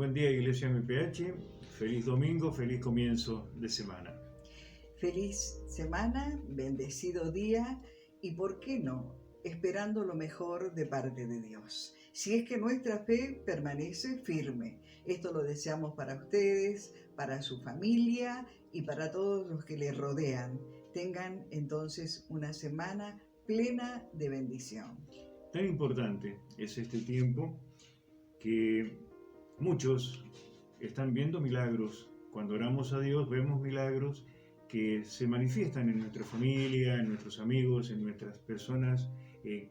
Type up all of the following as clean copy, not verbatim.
Buen día, Iglesia MPH. Feliz domingo, feliz comienzo de semana. Feliz semana, bendecido día y, ¿por qué no?, esperando lo mejor de parte de Dios. Si es que nuestra fe permanece firme. Esto lo deseamos para ustedes, para su familia y para todos los que les rodean. Tengan entonces una semana plena de bendición. Tan importante es este tiempo que muchos están viendo milagros. Cuando oramos a Dios vemos milagros que se manifiestan en nuestra familia, en nuestros amigos, en nuestras personas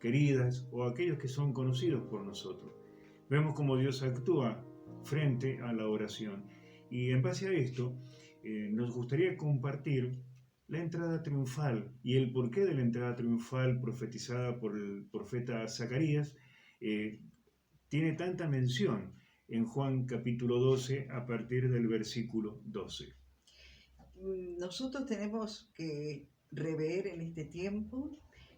queridas o aquellos que son conocidos por nosotros. Vemos cómo Dios actúa frente a la oración. Y en base a esto, nos gustaría compartir la entrada triunfal y el porqué de la entrada triunfal profetizada por el profeta Zacarías tiene tanta mención en Juan capítulo 12 a partir del versículo 12. Nosotros tenemos que rever en este tiempo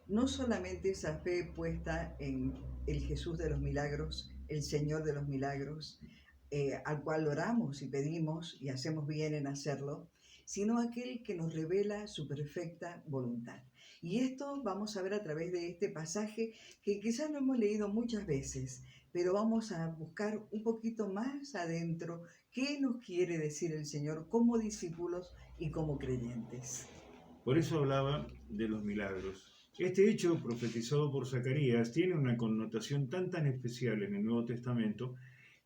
no solamente esa fe puesta en el Jesús de los milagros, el Señor de los milagros, al cual oramos y pedimos y hacemos bien en hacerlo, sino aquel que nos revela su perfecta voluntad. Y esto vamos a ver a través de este pasaje que quizás lo hemos leído muchas veces, pero vamos a buscar un poquito más adentro qué nos quiere decir el Señor como discípulos y como creyentes. Por eso hablaba de los milagros. Este hecho profetizado por Zacarías tiene una connotación tan especial en el Nuevo Testamento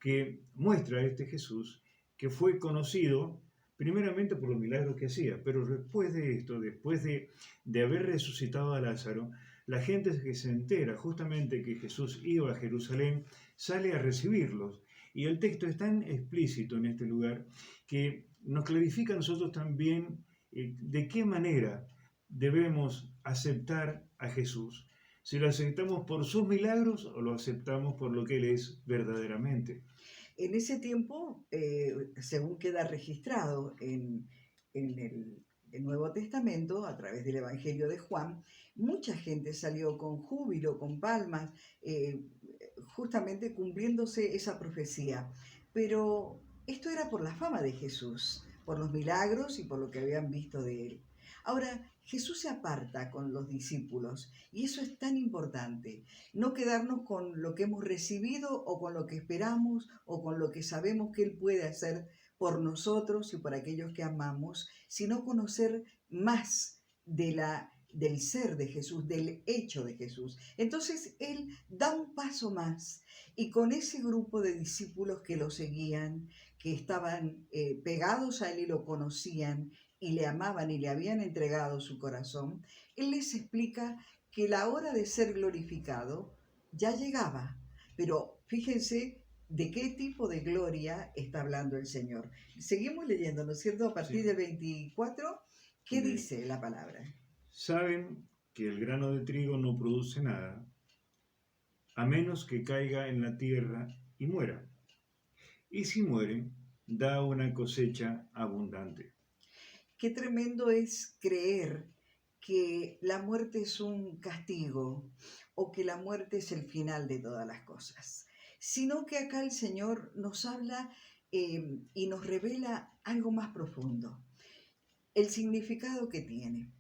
que muestra a este Jesús que fue conocido primeramente por los milagros que hacía, pero después de esto, después de haber resucitado a Lázaro, la gente que se entera justamente que Jesús iba a Jerusalén sale a recibirlos. Y el texto es tan explícito en este lugar que nos clarifica a nosotros también de qué manera debemos aceptar a Jesús. Si lo aceptamos por sus milagros o lo aceptamos por lo que Él es verdaderamente. En ese tiempo, según queda registrado en el Nuevo Testamento, a través del Evangelio de Juan, mucha gente salió con júbilo, con palmas, justamente cumpliéndose esa profecía. Pero esto era por la fama de Jesús, por los milagros y por lo que habían visto de él. Ahora, Jesús se aparta con los discípulos y eso es tan importante. No quedarnos con lo que hemos recibido o con lo que esperamos o con lo que sabemos que Él puede hacer por nosotros y por aquellos que amamos, sino conocer más del ser de Jesús, del hecho de Jesús. Entonces Él da un paso más y con ese grupo de discípulos que lo seguían, que estaban pegados a Él y lo conocían y le amaban y le habían entregado su corazón, Él les explica que la hora de ser glorificado ya llegaba. Pero fíjense de qué tipo de gloria está hablando el Señor. Seguimos leyendo, ¿no es cierto? A partir del 24, ¿qué dice la palabra? Saben que el grano de trigo no produce nada, a menos que caiga en la tierra y muera. Y si muere, da una cosecha abundante. Qué tremendo es creer que la muerte es un castigo o que la muerte es el final de todas las cosas, sino que acá el Señor nos habla y nos revela algo más profundo, el significado que tiene.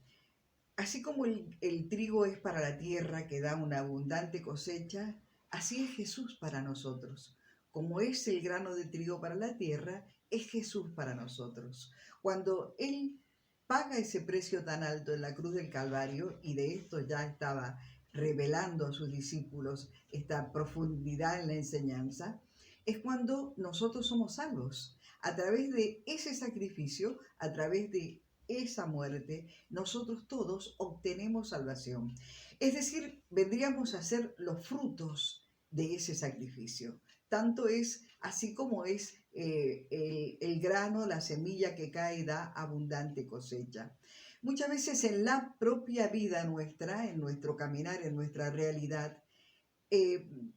Así como el trigo es para la tierra que da una abundante cosecha, así es Jesús para nosotros. Como es el grano de trigo para la tierra, es Jesús para nosotros. Cuando Él paga ese precio tan alto en la cruz del Calvario, y de esto ya estaba revelando a sus discípulos esta profundidad en la enseñanza, es cuando nosotros somos salvos. A través de ese sacrificio, a través de esa muerte, nosotros todos obtenemos salvación. Es decir, vendríamos a ser los frutos de ese sacrificio. Tanto es así como es el grano, la semilla que cae y da abundante cosecha. Muchas veces en la propia vida nuestra, en nuestro caminar, en nuestra realidad,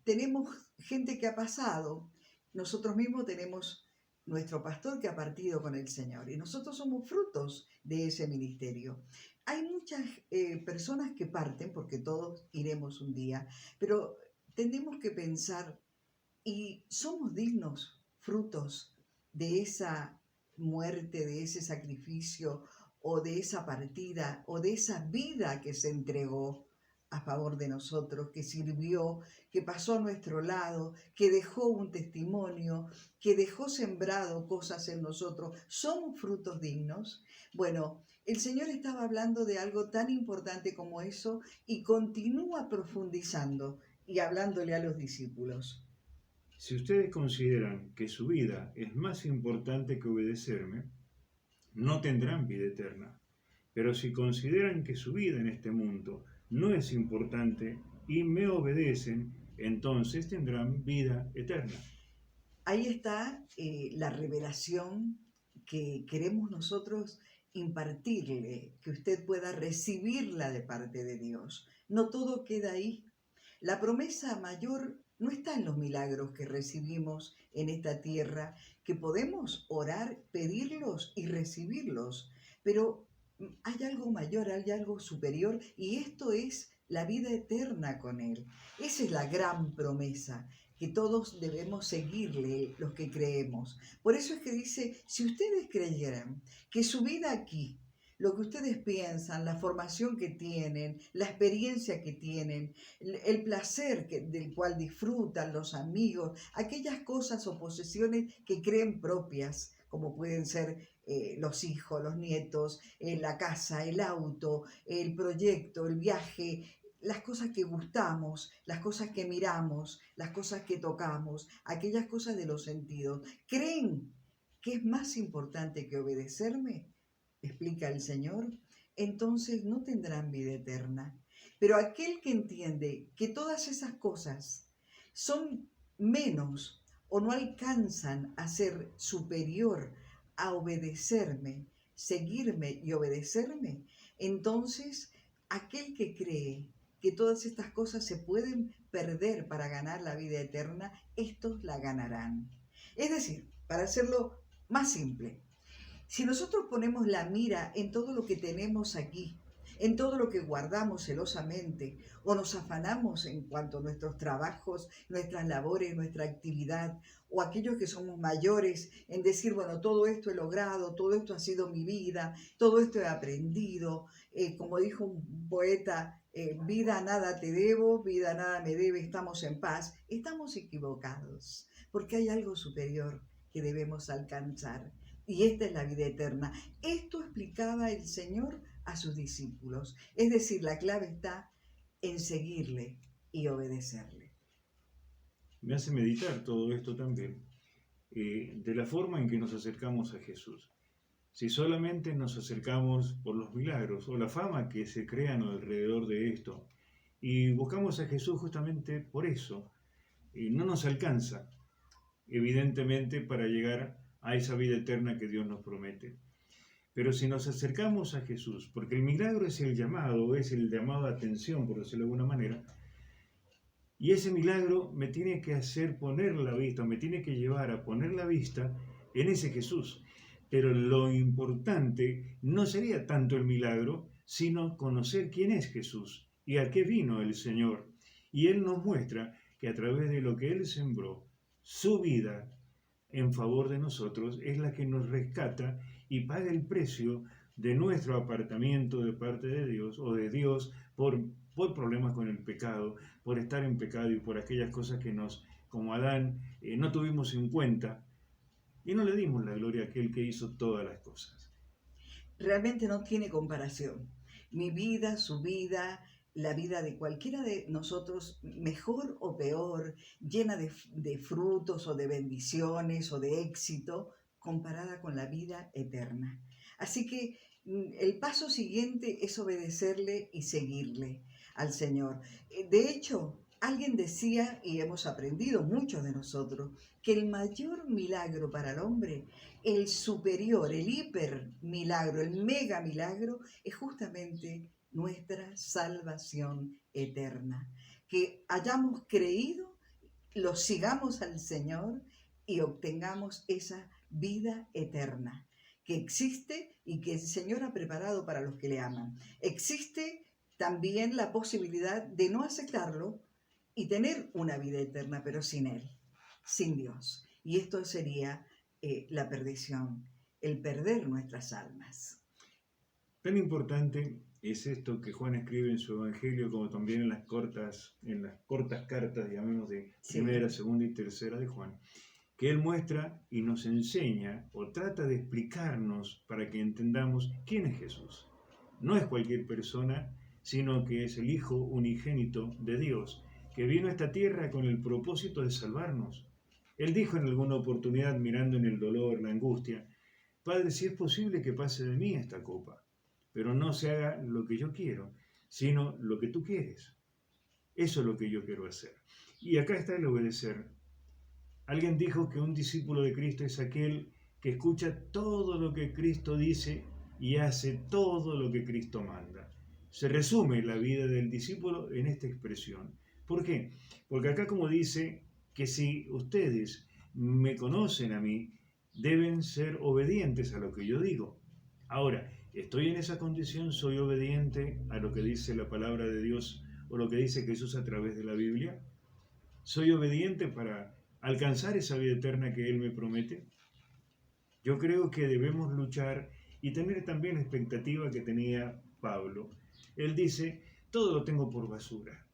tenemos gente que ha pasado, nosotros mismos tenemos nuestro pastor que ha partido con el Señor y nosotros somos frutos de ese ministerio. Hay muchas personas que parten, porque todos iremos un día, pero tenemos que pensar, ¿y somos dignos frutos de esa muerte, de ese sacrificio o de esa partida o de esa vida que se entregó a favor de nosotros, que sirvió, que pasó a nuestro lado, que dejó un testimonio, que dejó sembrado cosas en nosotros, ¿son frutos dignos? Bueno, el Señor estaba hablando de algo tan importante como eso y continúa profundizando y hablándole a los discípulos. Si ustedes consideran que su vida es más importante que obedecerme, no tendrán vida eterna. Pero si consideran que su vida en este mundo no es importante y me obedecen, entonces tendrán vida eterna. Ahí está la revelación que queremos nosotros impartirle, que usted pueda recibirla de parte de Dios. No todo queda ahí. La promesa mayor no está en los milagros que recibimos en esta tierra, que podemos orar, pedirlos y recibirlos, pero hay algo mayor, hay algo superior y esto es la vida eterna con Él. Esa es la gran promesa que todos debemos seguirle los que creemos. Por eso es que dice, si ustedes creyeran que su vida aquí, lo que ustedes piensan, la formación que tienen, la experiencia que tienen, el placer del cual disfrutan los amigos, aquellas cosas o posesiones que creen propias, como pueden ser los hijos, los nietos, la casa, el auto, el proyecto, el viaje, las cosas que gustamos, las cosas que miramos, las cosas que tocamos, aquellas cosas de los sentidos, ¿creen que es más importante que obedecerme? Explica el Señor, entonces no tendrán vida eterna. Pero aquel que entiende que todas esas cosas son menos o no alcanzan a ser superior a obedecerme, seguirme y obedecerme, entonces aquel que cree que todas estas cosas se pueden perder para ganar la vida eterna, estos la ganarán. Es decir, para hacerlo más simple, si nosotros ponemos la mira en todo lo que tenemos aquí, en todo lo que guardamos celosamente, o nos afanamos en cuanto a nuestros trabajos, nuestras labores, nuestra actividad, o aquellos que somos mayores, en decir, bueno, todo esto he logrado, todo esto ha sido mi vida, todo esto he aprendido, como dijo un poeta, vida nada te debo, vida nada me debe, estamos en paz, estamos equivocados, porque hay algo superior que debemos alcanzar. Y esta es la vida eterna. Esto explicaba el Señor a sus discípulos. Es decir, la clave está en seguirle y obedecerle. Me hace meditar todo esto también, de la forma en que nos acercamos a Jesús. Si solamente nos acercamos por los milagros o la fama que se crean alrededor de esto, y buscamos a Jesús justamente por eso, no nos alcanza, evidentemente, para llegar a esa vida eterna que Dios nos promete. Pero si nos acercamos a Jesús, porque el milagro es el llamado a atención, por decirlo de alguna manera, y ese milagro me tiene que hacer poner la vista, me tiene que llevar a poner la vista en ese Jesús. Pero lo importante no sería tanto el milagro, sino conocer quién es Jesús y a qué vino el Señor. Y Él nos muestra que a través de lo que Él sembró, su vida en favor de nosotros es la que nos rescata y paga el precio de nuestro apartamiento de parte de Dios o de Dios por problemas con el pecado, por estar en pecado y por aquellas cosas que como Adán, no tuvimos en cuenta y no le dimos la gloria a aquel que hizo todas las cosas. Realmente no tiene comparación. Mi vida, su vida, la vida de cualquiera de nosotros, mejor o peor, llena de frutos o de bendiciones o de éxito, comparada con la vida eterna. Así que el paso siguiente es obedecerle y seguirle al Señor. De hecho, alguien decía, y hemos aprendido muchos de nosotros, que el mayor milagro para el hombre, el superior, el hiper milagro, el mega milagro, es justamente nuestra salvación eterna. Que hayamos creído, lo sigamos al Señor y obtengamos esa vida eterna que existe y que el Señor ha preparado para los que le aman. Existe también la posibilidad de no aceptarlo y tener una vida eterna, pero sin Él, sin Dios. y esto sería la perdición, el perder nuestras almas. Tan importante es esto que Juan escribe en su Evangelio, como también en las cortas cartas, digamos, de primera, segunda y tercera de Juan, que él muestra y nos enseña o trata de explicarnos para que entendamos quién es Jesús. No es cualquier persona, sino que es el Hijo unigénito de Dios, que vino a esta tierra con el propósito de salvarnos. Él dijo en alguna oportunidad, mirando en el dolor, la angustia: Padre, si es posible que pase de mí esta copa, pero no se haga lo que yo quiero, sino lo que tú quieres. Eso es lo que yo quiero hacer. Y acá está el obedecer. Alguien dijo que un discípulo de Cristo es aquel que escucha todo lo que Cristo dice y hace todo lo que Cristo manda. Se resume la vida del discípulo en esta expresión. ¿Por qué? Porque acá, como dice, que si ustedes me conocen a mí, deben ser obedientes a lo que yo digo. Ahora, ¿estoy en esa condición? ¿Soy obediente a lo que dice la palabra de Dios o lo que dice Jesús a través de la Biblia? ¿Soy obediente para alcanzar esa vida eterna que Él me promete? Yo creo que debemos luchar y tener también la expectativa que tenía Pablo. Él dice: todo lo tengo por basura.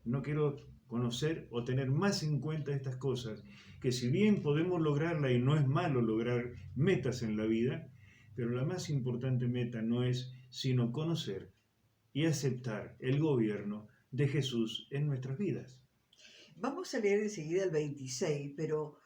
No quiero conocer o tener más en cuenta estas cosas, que si bien podemos lograrla y no es malo lograr metas en la vida, pero la más importante meta no es sino conocer y aceptar el gobierno de Jesús en nuestras vidas. Vamos a leer enseguida el 26, pero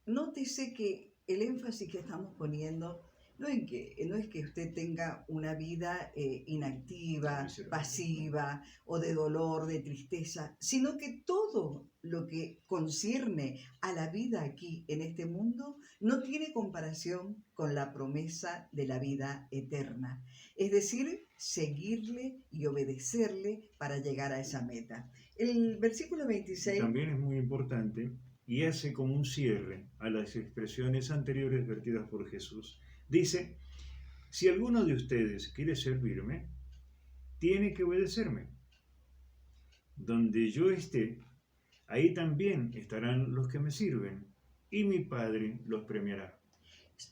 nótese que el énfasis que estamos poniendo no es que usted tenga una vida inactiva, pasiva o de dolor, de tristeza, sino que todo lo que concierne a la vida aquí en este mundo no tiene comparación con la promesa de la vida eterna. Es decir, seguirle y obedecerle para llegar a esa meta. El versículo 26... También es muy importante y hace como un cierre a las expresiones anteriores vertidas por Jesús. Dice: si alguno de ustedes quiere servirme, tiene que obedecerme. Donde yo esté, ahí también estarán los que me sirven, y mi Padre los premiará.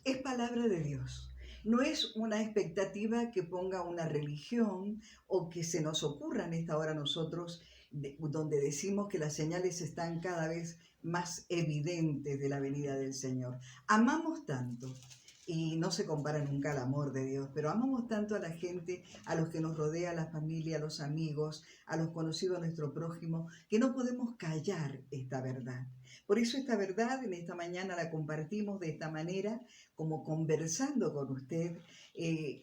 Es palabra de Dios. No es una expectativa que ponga una religión o que se nos ocurra en esta hora a nosotros, donde decimos que las señales están cada vez más evidentes de la venida del Señor. Amamos tanto, y no se compara nunca al amor de Dios, pero amamos tanto a la gente, a los que nos rodea, a la familia, a los amigos, a los conocidos, a nuestro prójimo, que no podemos callar esta verdad. Por eso esta verdad en esta mañana la compartimos de esta manera, como conversando con usted.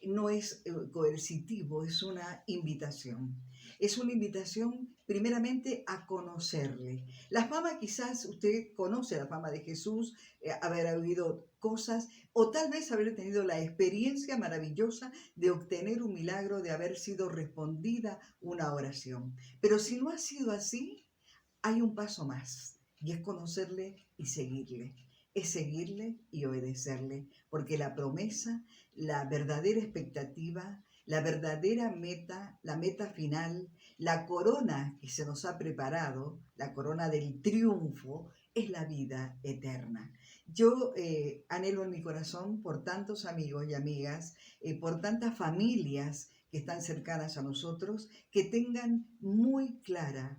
No es coercitivo, es una invitación. Es una invitación primeramente a conocerle. La fama, quizás usted conoce la fama de Jesús, haber oído cosas o tal vez haber tenido la experiencia maravillosa de obtener un milagro, de haber sido respondida una oración. Pero si no ha sido así, hay un paso más, y es conocerle y seguirle. Es seguirle y obedecerle, porque la promesa, la verdadera expectativa, la verdadera meta, la meta final, la corona que se nos ha preparado, la corona del triunfo, es la vida eterna. Yo anhelo en mi corazón por tantos amigos y amigas, por tantas familias que están cercanas a nosotros, que tengan muy clara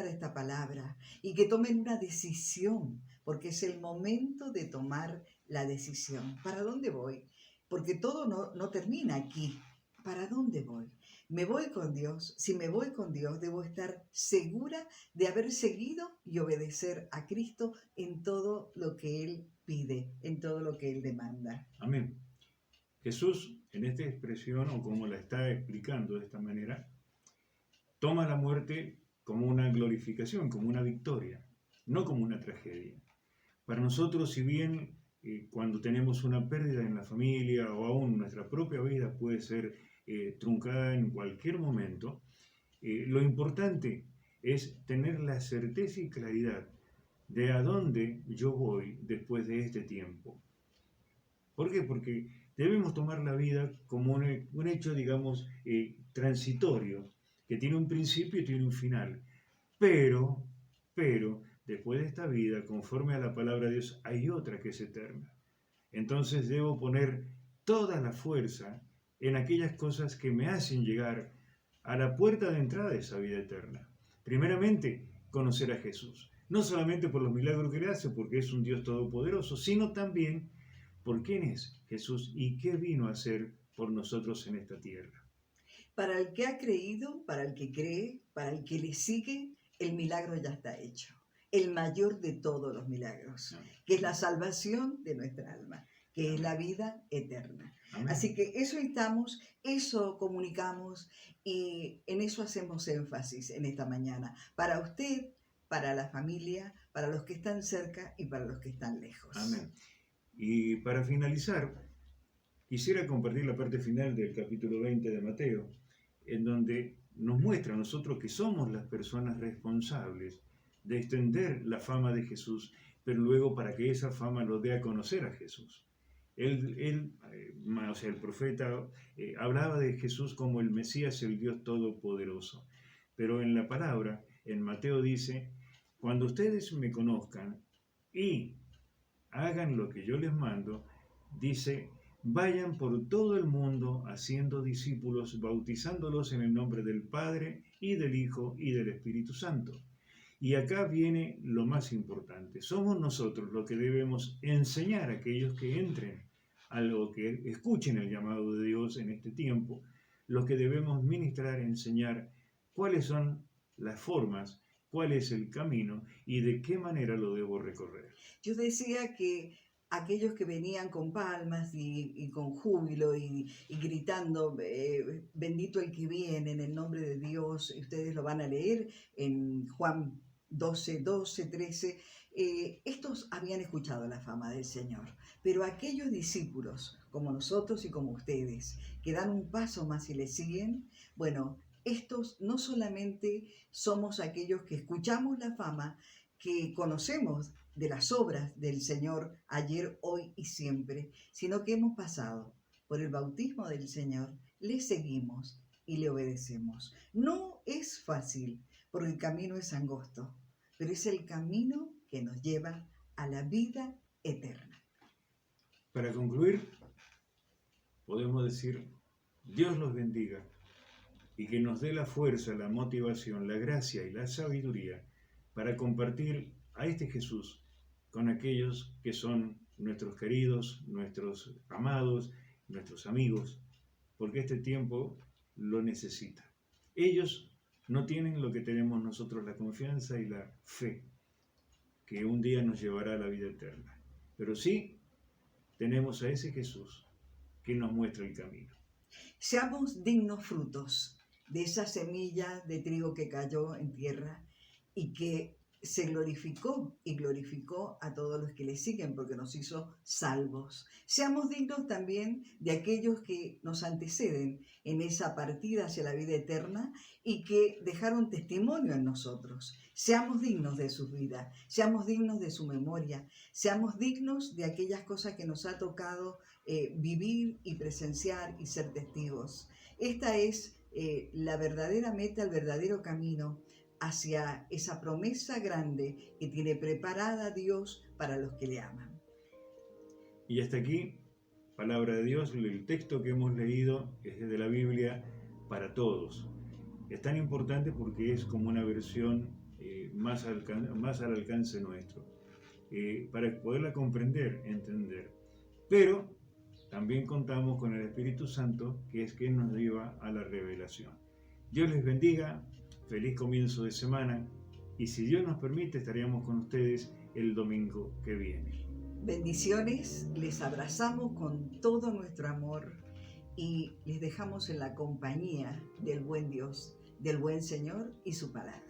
esta palabra y que tomen una decisión, porque es el momento de tomar la decisión. ¿Para dónde voy? Porque todo no termina aquí. ¿Para dónde voy? ¿Me voy con Dios? Si me voy con Dios, debo estar segura de haber seguido y obedecer a Cristo en todo lo que Él pide, en todo lo que Él demanda. Amén. Jesús, en esta expresión, o como la está explicando de esta manera, toma la muerte como una glorificación, como una victoria, no como una tragedia. Para nosotros, si bien cuando tenemos una pérdida en la familia o aún nuestra propia vida puede ser truncada en cualquier momento, lo importante es tener la certeza y claridad de a dónde yo voy después de este tiempo. ¿Por qué? Porque debemos tomar la vida como un hecho, digamos, transitorio, que tiene un principio y tiene un final. Pero después de esta vida, conforme a la palabra de Dios, hay otra que es eterna. Entonces debo poner toda la fuerza en aquellas cosas que me hacen llegar a la puerta de entrada de esa vida eterna. Primeramente, conocer a Jesús. No solamente por los milagros que le hace, porque es un Dios todopoderoso, sino también por quién es Jesús y qué vino a hacer por nosotros en esta tierra. Para el que ha creído, para el que cree, para el que le sigue, el milagro ya está hecho. El mayor de todos los milagros, que es la salvación de nuestra alma, que es la vida eterna. Amén. Así que eso estamos, eso comunicamos y en eso hacemos énfasis en esta mañana. Para usted, para la familia, para los que están cerca y para los que están lejos. Amén. Y para finalizar, quisiera compartir la parte final del capítulo 20 de Mateo, en donde nos muestra a nosotros que somos las personas responsables de extender la fama de Jesús, pero luego para que esa fama lo dé a conocer a Jesús. El profeta hablaba de Jesús como el Mesías, el Dios Todopoderoso. Pero en la palabra, en Mateo dice, cuando ustedes me conozcan y hagan lo que yo les mando, dice, vayan por todo el mundo haciendo discípulos, bautizándolos en el nombre del Padre y del Hijo y del Espíritu Santo. Y acá viene lo más importante. Somos nosotros los que debemos enseñar a aquellos que entren a lo que escuchen el llamado de Dios en este tiempo, los que debemos ministrar, enseñar cuáles son las formas, cuál es el camino y de qué manera lo debo recorrer. Yo decía que aquellos que venían con palmas y con júbilo y gritando, bendito el que viene en el nombre de Dios, ustedes lo van a leer en Juan 12, 13, estos habían escuchado la fama del Señor, pero aquellos discípulos, como nosotros y como ustedes, que dan un paso más y le siguen, bueno, estos no solamente somos aquellos que escuchamos la fama, que conocemos de las obras del Señor ayer, hoy y siempre, sino que hemos pasado por el bautismo del Señor, le seguimos y le obedecemos. No es fácil, porque el camino es angosto, pero es el camino que nos lleva a la vida eterna. Para concluir, podemos decir, Dios los bendiga y que nos dé la fuerza, la motivación, la gracia y la sabiduría para compartir a este Jesús con aquellos que son nuestros queridos, nuestros amados, nuestros amigos, porque este tiempo lo necesita. Ellos no tienen lo que tenemos nosotros, la confianza y la fe, que un día nos llevará a la vida eterna. Pero sí tenemos a ese Jesús que nos muestra el camino. Seamos dignos frutos de esa semilla de trigo que cayó en tierra y que se glorificó y glorificó a todos los que le siguen porque nos hizo salvos. Seamos dignos también de aquellos que nos anteceden en esa partida hacia la vida eterna y que dejaron testimonio en nosotros. Seamos dignos de su vida, seamos dignos de su memoria, seamos dignos de aquellas cosas que nos ha tocado vivir y presenciar y ser testigos. Esta es la verdadera meta, el verdadero camino hacia esa promesa grande que tiene preparada Dios para los que le aman. Y hasta aquí, palabra de Dios, el texto que hemos leído es de la Biblia para todos. Es tan importante porque es como una versión más al alcance nuestro, para poderla comprender, entender. Pero también contamos con el Espíritu Santo, que es quien nos lleva a la revelación. Dios les bendiga. Feliz comienzo de semana y si Dios nos permite estaríamos con ustedes el domingo que viene. Bendiciones, les abrazamos con todo nuestro amor y les dejamos en la compañía del buen Dios, del buen Señor y su palabra.